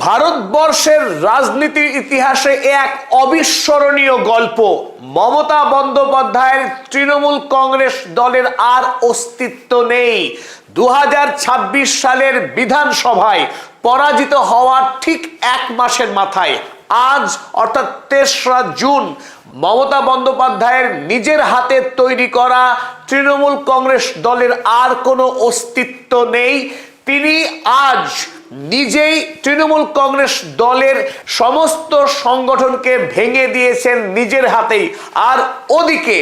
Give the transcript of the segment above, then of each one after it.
ভারতবর্ষের রাজনীতির ইতিহাসে এক অবিস্মরণীয় গল্প। মমতা বন্দ্যোপাধ্যায়ের তৃণমূল কংগ্রেস দলের আর অস্তিত্ব নেই। 2026 সালের বিধানসভায় পরাজিত হওয়ার ঠিক এক মাসের মাথায় আজ অর্থাৎ 3রা জুন মমতা বন্দ্যোপাধ্যায়ের নিজের হাতে তৈরি করা তৃণমূল কংগ্রেস দলের আর কোনো অস্তিত্ব নেই। তিনি আজ নিজেই তৃণমূল কংগ্রেস দলের সমস্ত সংগঠনকে ভেঙে দিয়েছেন নিজের হাতেই। আর ওদিকে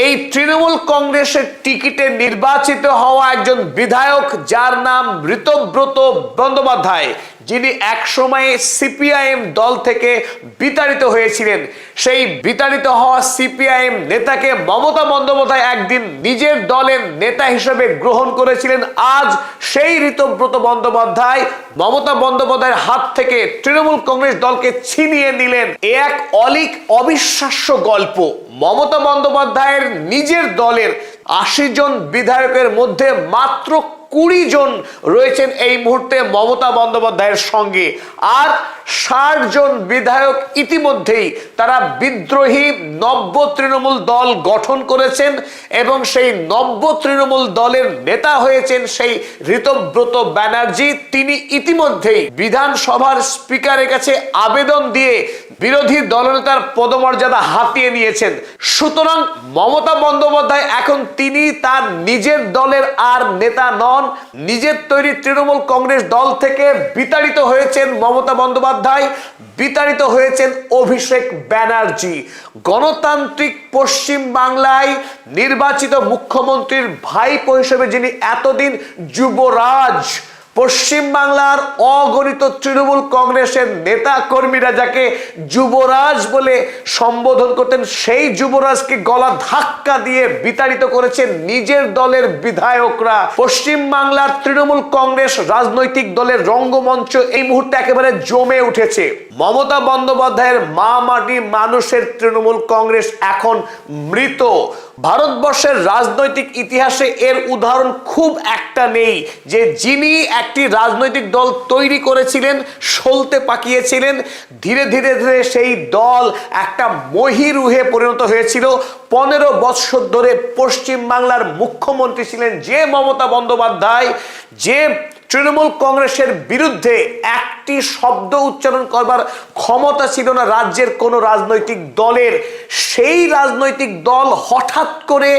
এই তৃণমূল কংগ্রেসের টিকিটে নির্বাচিত হওয়া একজন বিধায়ক যার নাম ঋতব্রত বন্দ্যোপাধ্যায়, যিনি একসময়ে সিপিআইএম দল থেকে বিতাড়িত হয়েছিলেন, সেই বিতাড়িত হওয়া সিপিআইএম নেতাকে মমতা বন্দ্যোপাধ্যায় একদিন নিজের দলের নেতা হিসেবে গ্রহণ করেছিলেন। আজ সেই ঋতব্রত বন্দ্যোপাধ্যায় মমতা বন্দ্যোপাধ্যায়ের হাত থেকে তৃণমূল কংগ্রেস দলকে ছিনিয়ে নিলেন। এক অবিশ্বাস্য গল্প। মমতা বন্দ্যোপাধ্যায়ের নিজের দলের 80 জন বিধায়কের মধ্যে মাত্র 20 জন রয়েছেন এই মুহূর্তে মমতা বন্দ্যোপাধ্যায়ের সঙ্গে, আর 60 জন বিধায়ক ইতিমধ্যেই তারা বিদ্রোহী নব্য তৃণমূল দল গঠন করেছেন এবং সেই নব্য তৃণমূল দলের নেতা হয়েছেন সেই ঋতব্রত ব্যানার্জি। তিনি ইতিমধ্যেই বিধানসভার স্পিকারের কাছে আবেদন দিয়ে বিরোধী দলনেতার পদমর্যাদা হাতিয়ে নিয়েছেন। সুতরাং মমতা বন্দ্যোপাধ্যায় এখন তিনি তার নিজের দলের আর নেতা নন। নিজের তৈরি তৃণমূল কংগ্রেস দল থেকে বিতাড়িত হয়েছেন মমতা বন্দ্যোপাধ্যায়, বিতাড়িত হয়েছেন অভিষেক ব্যানার্জি। গণতান্ত্রিক পশ্চিম বাংলায় নির্বাচিত মুখ্যমন্ত্রীর ভাইপো হিসেবে যিনি এতদিন যুবরাজ, পশ্চিম বাংলার অগণিত তৃণমূল কংগ্রেসের নেতা কর্মীরা যাকে যুবরাজ বলে সম্বোধন করতেন, সেই যুবরাজকে গলা ধাক্কা দিয়ে বিতাড়িত করেছেন নিজের দলের বিধায়করা। পশ্চিম বাংলার তৃণমূল কংগ্রেস রাজনৈতিক দলের রঙ্গমঞ্চ এই মুহূর্তে একেবারে জমে উঠেছে। মমতা বন্দ্যোপাধ্যায়ের মা মাটি মানুষের তৃণমূল কংগ্রেস এখন মৃত। ভারতবর্ষের রাজনৈতিক ইতিহাসে এর উদাহরণ খুব একটা নেই যে যিনি একটি রাজনৈতিক দল তৈরি করেছিলেন, সলতে পাকিয়েছিলেন, ধীরে ধীরে ধীরে সেই দল একটা মহীরুহে পরিণত হয়েছিল। 15 বৎসর ধরে পশ্চিম বাংলার মুখ্যমন্ত্রী ছিলেন যে মমতা বন্দ্যোপাধ্যায়, যে তৃণমূল কংগ্রেসের বিরুদ্ধে একটি শব্দ উচ্চারণ করবার ক্ষমতা ছিল না রাজ্যের কোনো রাজনৈতিক দলের। সেই রাজনৈতিক দল হঠাৎ করে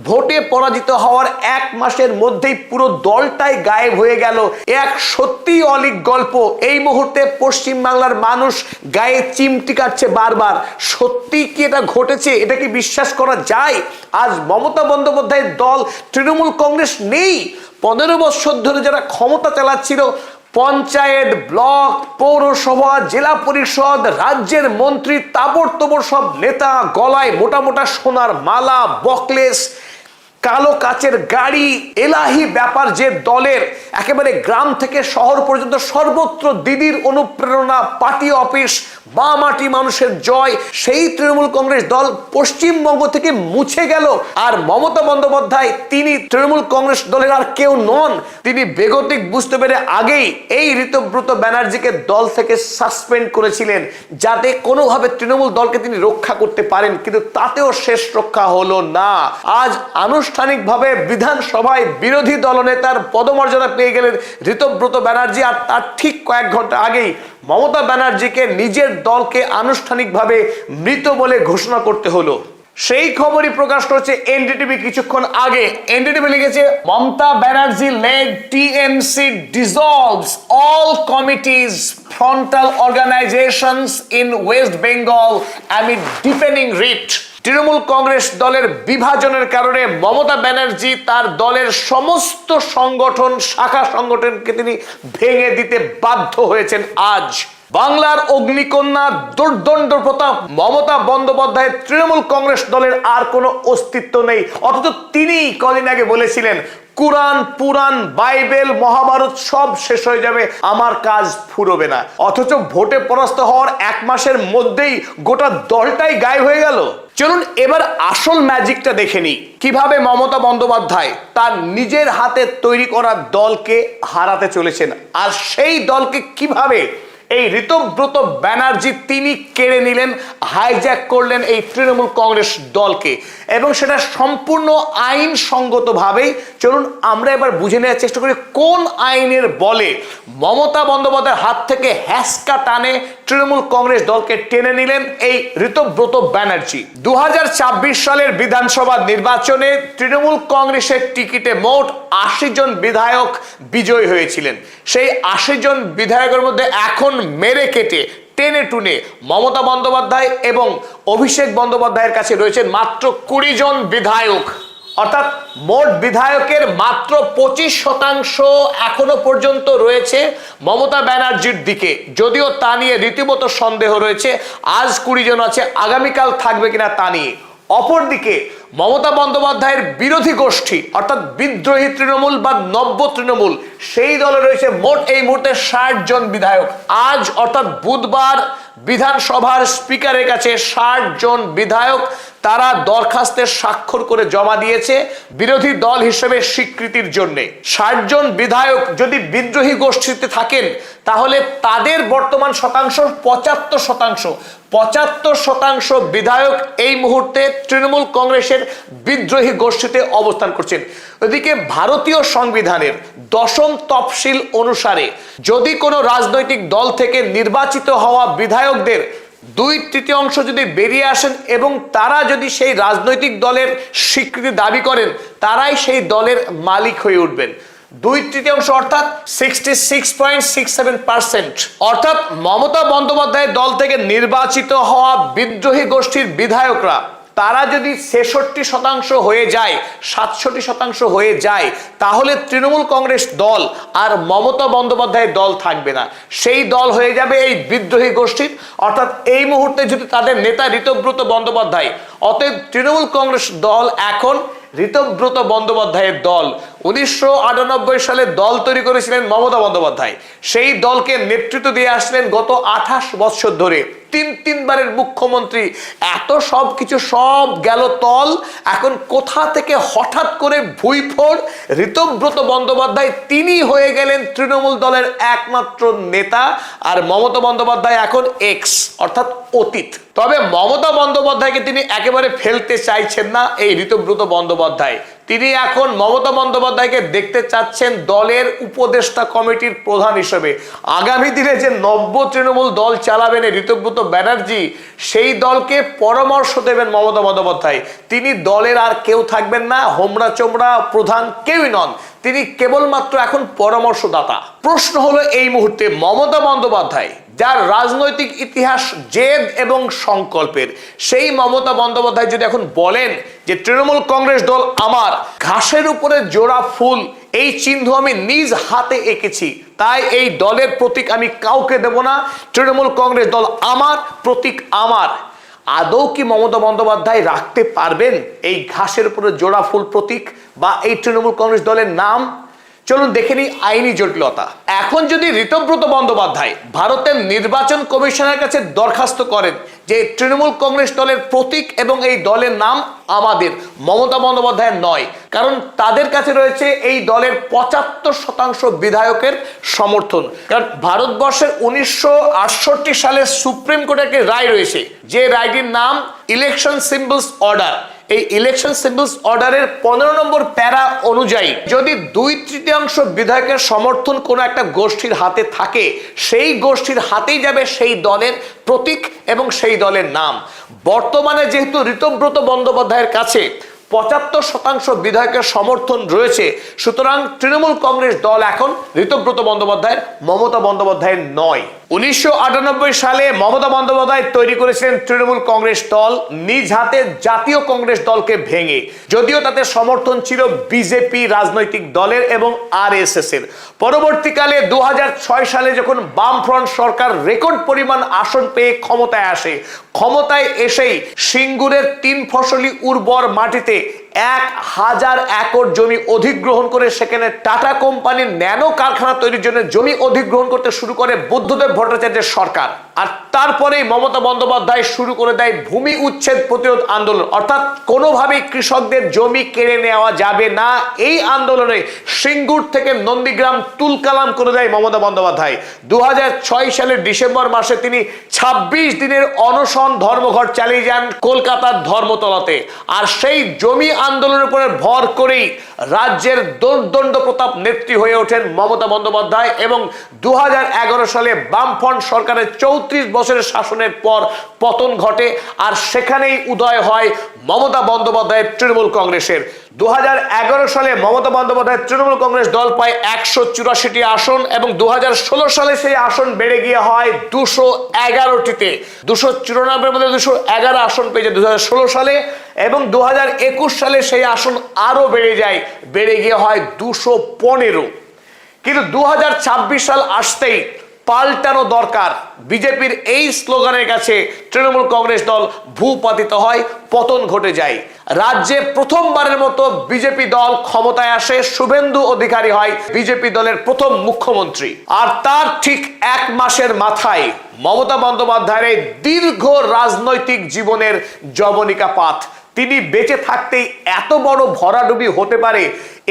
ভোটে পরাজিত হওয়ার এক মাসের মধ্যেই পুরো দলটাই গায়েব হয়ে গেল। এক সত্যি অলীক গল্প। এই মুহূর্তে পশ্চিম বাংলার মানুষ গায়ে চিমটি কাটছে বারবার। সত্যি কি এটা ঘটেছে? এটা কি বিশ্বাস করা যায়? আজ মমতা বন্দ্যোপাধ্যায়ের দল তৃণমূল কংগ্রেস নেই। 15 বছর ধরে যারা ক্ষমতা চালাচ্ছিল, পঞ্চায়েত, ব্লক, পৌরসভা, জেলা পরিষদ, রাজ্যের মন্ত্রী, তাবড়তোবড় সব নেতা, গলায় মোটা মোটা সোনার মালা, বকলেস, কালো কাচের গাড়ি, এলাহি ব্যাপার যে দলের, একেবারে গ্রাম থেকে শহর পর্যন্ত সর্বত্র দিদির অনুপ্রেরণা, পার্টি অফিস, মা মাটি মানুষের জয়, সেই তৃণমূল কংগ্রেস দল পশ্চিমবঙ্গ থেকে মুছে গেল। আর মমতা বন্দ্যোপাধ্যায় তিনি তৃণমূল কংগ্রেস দলের আর কেউ নন। তিনি বেগতিক বুঝতে পেরে আগেই এই ঋতব্রত ব্যানার্জিকে দল থেকে সাসপেন্ড করেছিলেন যাতে কোনোভাবে তৃণমূল দলকে তিনি রক্ষা করতে পারেন, কিন্তু তাতেও শেষ রক্ষা হলো না। আজ আনুষ্ঠানিকভাবে বিধানসভায় বিরোধী দলনেতার পদমর্যাদা পেয়ে গেলেন ঋতব্রত ব্যানার্জি, আর তার ঠিক কয়েক ঘন্টা আগেই মমতা ব্যানার্জিকে নিজের দলকে আনুষ্ঠানিকভাবে মৃত বলে ঘোষণা করতে হলো। সেই খবরই প্রকাশ করেছে এনডিটিভি কিছুক্ষণ আগে। এনডিটিভি লিখেছে, Mamata Banerjee led TMC dissolves all committees, frontal organizations in West Bengal amid deepening rift. Trinamool Congress দলের বিভাজনের কারণে মমতা ব্যানার্জি তার দলের সমস্ত সংগঠন, শাখা সংগঠনকে তিনি ভেঙে দিতে বাধ্য হয়েছেন। আজ বাংলার অগ্নিকন্যা, দুর্দণ্ড প্রতাপ মমতা বন্দ্যোপাধ্যায়ের তৃণমূল কংগ্রেস দলের আর কোনো অস্তিত্ব নেই। অথচ তিনি কদিন আগে বলেছিলেন কুরআন, পুরাণ, বাইবেল, মহাভারত সব শেষ হয়ে যাবে, আমার কাজ ফুরবে না। অথচ ভোটে পরাস্ত হওয়ার এক মাসের মধ্যেই গোটা দলটাই গায়েব হয়ে গেল। চলুন এবার আসল ম্যাজিকটা দেখে নিই, কিভাবে মমতা বন্দ্যোপাধ্যায় তার নিজের হাতে তৈরি করা দলকে হারাতে চলেছেন, আর সেই দলকে কিভাবে এই ঋতব্রত ব্যানার্জি তিনি কেড়ে নিলেন, হাইজ্যাক করলেন এই তৃণমূল কংগ্রেস দলকে, এবং সেটা সম্পূর্ণ আইনসঙ্গতভাবেই। চলুন আমরা এবার বুঝে নেওয়ার চেষ্টা করি কোন আইনের বলে মমতা বন্দ্যোপাধ্যায়ের হাত থেকে হ্যাসকা টানে তৃণমূল কংগ্রেস দলকে টেনে নিলেন এই ঋতব্রত ব্যানার্জি। 2024 সালের বিধানসভা নির্বাচনে তৃণমূল কংগ্রেসের টিকিটে মোট 80 জন বিধায়ক বিজয়ী হয়েছিলেন। সেই 80 জন বিধায়কের মধ্যে এখন মেরে কেটে টেনে টুনে মমতা বন্দ্যোপাধ্যায় এবং অভিষেক বন্দ্যোপাধ্যায়ের কাছে রয়েছেন মাত্র 20 জন বিধায়ক। অর্থাৎ মোট বিধায়কের মাত্র 25% এখনো পর্যন্ত রয়েছে মমতা ব্যানার্জির দিকে, যদিও তা নিয়ে রীতিমতো সন্দেহ রয়েছে। আজ 20 জন আছে, আগামীকাল থাকবে কিনা তা নিয়ে। অপরদিকে মমতা বন্দ্যোপাধ্যায়ের বিরোধী গোষ্ঠী অর্থাৎ বিদ্রোহী তৃণমূল বা নব্য তৃণমূল, সেই দলে রয়েছে মোট এই মুহূর্তে 60 জন বিধায়ক। আজ অর্থাৎ বুধবার বিধানসভার স্পিকারের কাছে 60 জন বিধায়ক তারা দরখাস্তের স্বাক্ষর করে জমা দিয়েছে বিরোধী দল হিসেবে স্বীকৃতির জন্য। 60 জন বিধায়ক যদি বিদ্রোহী গোষ্ঠীতে থাকেন তাহলে তাদের বর্তমান শতাংশ 75%। 75% বিধায়ক এই মুহূর্তে তৃণমূল কংগ্রেসের বিদ্রোহী গোষ্ঠীতে অবস্থান করছেন। ওদিকে ভারতীয় সংবিধানের 10ম তফসিল অনুসারে যদি কোনো রাজনৈতিক দল থেকে নির্বাচিত হওয়া বিধায়কদের 2/3 যদি বেরিয়ে আসেন এবং তারা যদি সেই রাজনৈতিক দলের স্বীকৃতি দাবি করেন, তারাই সেই দলের মালিক হয়ে উঠবেন। 2/3 অর্থাৎ 66.67%। অর্থাৎ মমতা বন্দ্যোপাধ্যায়ের দল থেকে নির্বাচিত হওয়া বিদ্রোহী গোষ্ঠীর বিধায়করা তারা যদি 66% হয়ে যায়, 67% হয়ে যায়, তাহলে তৃণমূল কংগ্রেস দল আর মমতা বন্দ্যোপাধ্যায়ের দল থাকবে না, সেই দল হয়ে যাবে এই বিদ্রোহী গোষ্ঠীর। অর্থাৎ এই মুহূর্তে যদি তাদের নেতা ঋতব্রত বন্দ্যোপাধ্যায়, অতএব তৃণমূল কংগ্রেস দল এখন ঋতব্রত বন্দ্যোপাধ্যায়ের দল। 1998 সালে দল তৈরি করেছিলেন মমতা বন্দ্যোপাধ্যায়, সেই দলকে নেতৃত্ব দিয়ে আসলেন গত 28 বছর ধরে। 3বারের মুখ্যমন্ত্রী, এত সব কিছু সব গেল তল। এখন কোথা থেকে হঠাৎ করে ভুইফোড় ঋতব্রত বন্দ্যোপাধ্যায় তিনি হয়ে গেলেন তৃণমূল দলের একমাত্র নেতা, আর মমতা বন্দ্যোপাধ্যায় এখন এক্স অর্থাৎ অতীত। তবে মমতা বন্দ্যোপাধ্যায়কে তিনি একেবারে ফেলতে চাইছেন না এই ঋতব্রত বন্দ্যোপাধ্যায়। তিনি এখন মমতা বন্দ্যোপাধ্যায়কে দেখতে চাচ্ছেন দলের উপদেষ্টা কমিটির প্রধান হিসেবে। আগামী দিনে যে নব্য তৃণমূল দল চালাবেন ঋতব্রত ব্যানার্জি, সেই দলকে পরামর্শ দেবেন মমতা বন্দ্যোপাধ্যায়। তিনি দলের আর কেউ থাকবেন না, হোমরা চোমরা প্রধান কেউই নন, তিনি কেবলমাত্র এখন পরামর্শদাতা। প্রশ্ন হলো এই মুহূর্তে মমতা বন্দ্যোপাধ্যায়, যার রাজনৈতিক ইতিহাস জেদ এবং সংকল্পের, সেই মমতা বন্দ্যোপাধ্যায় যদি এখন বলেন যে তৃণমূল কংগ্রেস দল আমার, ঘাসের উপরে জোড়া ফুল এই চিহ্ন আমি নিজ হাতে এঁকেছি, তাই এই দলের প্রতীক আমি কাউকে দেব না, তৃণমূল কংগ্রেস দল আমার, প্রতীক আমার, আদৌ কি মমতা বন্দ্যোপাধ্যায় রাখতে পারবেন এই ঘাসের উপরে জোড়া ফুল প্রতীক বা এই তৃণমূল কংগ্রেস দলের নাম? চলুন দেখে নিই আইনি জটিলতা। এখন যদি ঋতব্রত বন্দ্যোপাধ্যায় ভারতের নির্বাচন কমিশনের কাছে দরখাস্ত করেন যে তৃণমূল কংগ্রেস দলের প্রতীক এবং এই দলের নাম আমাদের, মমতা বন্দ্যোপাধ্যায়ের নয়, কারণ তাদের কাছে রয়েছে এই দলের 75% বিধায়কের সমর্থন। কারণ ভারতবর্ষের 1968 সালে সুপ্রিম কোর্টের একটি রায় রয়েছে, যে রায়টির নাম ইলেকশন সিম্বলস অর্ডার। এই ইলেকশন সিম্বলস অর্ডারের 15 নম্বর প্যারা অনুযায়ী যদি 2/3 বিধায়কের সমর্থন কোনো একটা গোষ্ঠীর হাতে থাকে, সেই গোষ্ঠীর হাতেই যাবে সেই দলের প্রতীক এবং সেই দলের নাম। বর্তমানে যেহেতু ঋতব্রত বন্দ্যোপাধ্যায়ের কাছে 75% বিধায়কের সমর্থন রয়েছে, সুতরাং তৃণমূল কংগ্রেস দল এখন ঋতব্রত বন্দ্যোপাধ্যায়ের, মমতা বন্দ্যোপাধ্যায়ের নয়। 1998 সালে মমতা বন্দ্যোপাধ্যায় তৈরি করেছিলেন তৃণমূল কংগ্রেস দল নিজ হাতে জাতীয় কংগ্রেস দলকে ভেঙে, যদিও তাতে সমর্থন ছিল বিজেপি রাজনৈতিক দলের এবং আরএসএস এর। পরবর্তীকালে 2006 সালে যখন বামফ্রন্ট সরকার রেকর্ড পরিমাণ আসন পেয়ে ক্ষমতায় আসে, ক্ষমতায় এসেই সিঙ্গুরের 3 ফসলি উর্বর মাটিতে 1000 একর জমি অধিগ্রহণ করে সেখানে টাটা কোম্পানির ন্যানো কারখানা তৈরির জন্য জমি অধিগ্রহণ করতে শুরু করে বুদ্ধদেব ভট্টাচার্যের সরকার। আর তারপরেই মমতা বন্দ্যোপাধ্যায় শুরু করে দেয় ভূমি উচ্ছেদ প্রতিরোধ আন্দোলন, অর্থাৎ কোনোভাবেই কৃষকদের জমি কেড়ে নেওয়া যাবে না। এই আন্দোলনে সিঙ্গুর থেকে নন্দীগ্রাম তুলকালাম করে দেয় মমতা বন্দ্যোপাধ্যায়। 2006 সালের ডিসেম্বর মাসে তিনি 26 দিনের অনশন ধর্মঘট চালিয়ে যান কলকাতার ধর্মতলাতে। আর সেই জমি আন্দোলনের উপরে ভর করেই রাজ্যের দোর্দণ্ড প্রতাপ নেত্রী হয়ে ওঠেন মমতা বন্দ্যোপাধ্যায় এবং 2011 সালে বামফ্রন্ট সরকারের 34 বছরের শাসনের পর পতন ঘটে। আর সেখানেই উদয় হয় মমতা বন্দ্যোপাধ্যায়ের তৃণমূল কংগ্রেসের। 2011 সালে মমতা বন্দ্যোপাধ্যায়ের তৃণমূল কংগ্রেস দল পায় 184টি আসন এবং 2016 সালে সেই আসন বেড়ে গিয়ে হয় 211টিতে। 294 মধ্যে 211 আসন পেয়েছে 2016 সালে এবং 2021 সালে সেই আসন আরো বেড়ে গিয়ে হয় 215। কিন্তু 2026 সাল আসতেই পাল্টানো দরকার, বিজেপির এই স্লোগানের কাছে তৃণমূল কংগ্রেস দল ভূপাতিত হয়, পতন ঘটে যায়। রাজ্যে প্রথমবারের মতো বিজেপি দল ক্ষমতায় আসে, শুভেন্দু অধিকারী হয় বিজেপি দলের প্রথম মুখ্যমন্ত্রী। আর তার ঠিক 1 মাসের মাথায় মমতা বন্দ্যোপাধ্যায়ের এই দীর্ঘ রাজনৈতিক জীবনের যবনিকাপাত, তিনি বেঁচে থাকতেই এত বড় ভরাডুবি হতে পারে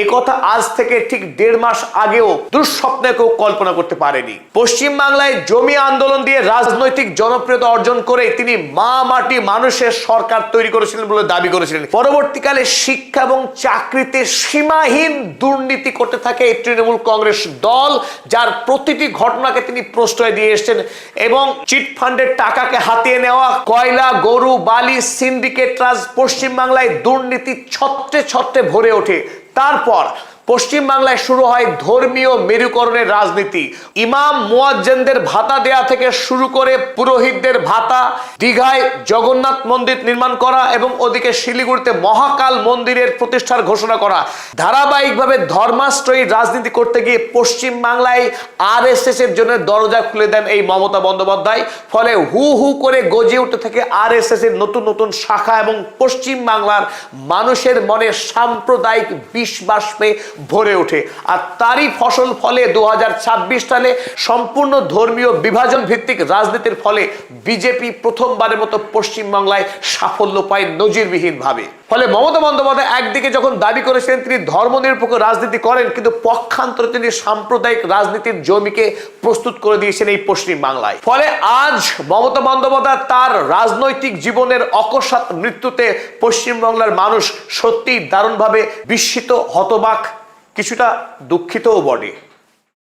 একথা আজ থেকে ঠিক 1.5 মাস আগেও দুঃস্বপ্নে কেউ কল্পনা করতে পারেনি। পশ্চিমবাংলায় জমি আন্দোলন দিয়ে রাজনৈতিক জনপ্রিয়তা অর্জন করে তিনি মা মাটি মানুষের সরকার তৈরি করেছিলেন বলে দাবি করেছিলেন। পরবর্তীকালে শিক্ষা এবং চাকরিতে সীমাহীন দুর্নীতি করতে থাকে এই তৃণমূল কংগ্রেস দল, যার প্রতিটি ঘটনাকে তিনি প্রশ্রয় দিয়ে এসেছেন এবং চিটফান্ডের টাকাকে হাতিয়ে নেওয়া, কয়লা, গরু, বালি, সিন্ডিকেট রাজ, পশ্চিমবাংলায় দুর্নীতি ছত্রে ছত্রে ভরে ওঠে। তারপর পশ্চিমবাংলায় শুরু হয় ধর্মীয় মেরুকরণের রাজনীতি। ইমাম মুয়াজ্জিনদের ভাতা দেয়া থেকে শুরু করে পুরোহিতদের ভাতা, দীঘায় জগন্নাথ মন্দির নির্মাণ করা এবং ওদিকে শিলিগুড়িতে মহাকাল মন্দিরের প্রতিষ্ঠার ঘোষণা করা, ধারাবাহিকভাবে ধর্মাশ্রয়ী রাজনীতি করতে গিয়ে পশ্চিমবাংলায় আরএসএস এর জন্য দরজা খুলে দেন এই মমতা বন্দ্যোপাধ্যায়। ফলে হু হু করে গজিয়ে উঠতে থাকে আরএসএস এর নতুন নতুন শাখা এবং পশ্চিমবাংলার মানুষের মনে সাম্প্রদায়িক বিষ বাষ্পে ভরে ওঠে। আর তারই ফসল ফলে 2026 সালে সম্পূর্ণ ধর্মীয় বিভাজন ভিত্তিক রাজনীতির ফলে বিজেপি প্রথমবারের মতো পশ্চিমবাংলায় সাফল্য পায় নজিরবিহীন ভাবে। ফলে মমতা বন্দ্যোপাধ্যায় একদিকে যখন দাবি করেছিলেন তিনি ধর্মনিরপেক্ষ রাজনীতি করেন, কিন্তু পক্ষান্তরে তিনি সাম্প্রদায়িক রাজনীতির জমিকে প্রস্তুত করে দিয়েছেন এই পশ্চিমবাংলায়। ফলে আজ মমতা বন্দ্যোপাধ্যায় তার রাজনৈতিক জীবনের অকস্মাৎ মৃত্যুতে পশ্চিমবাংলার মানুষ সত্যিই দারুণভাবে বিস্মিত, হতবাক, কিছুটা দুঃখিতও বটে।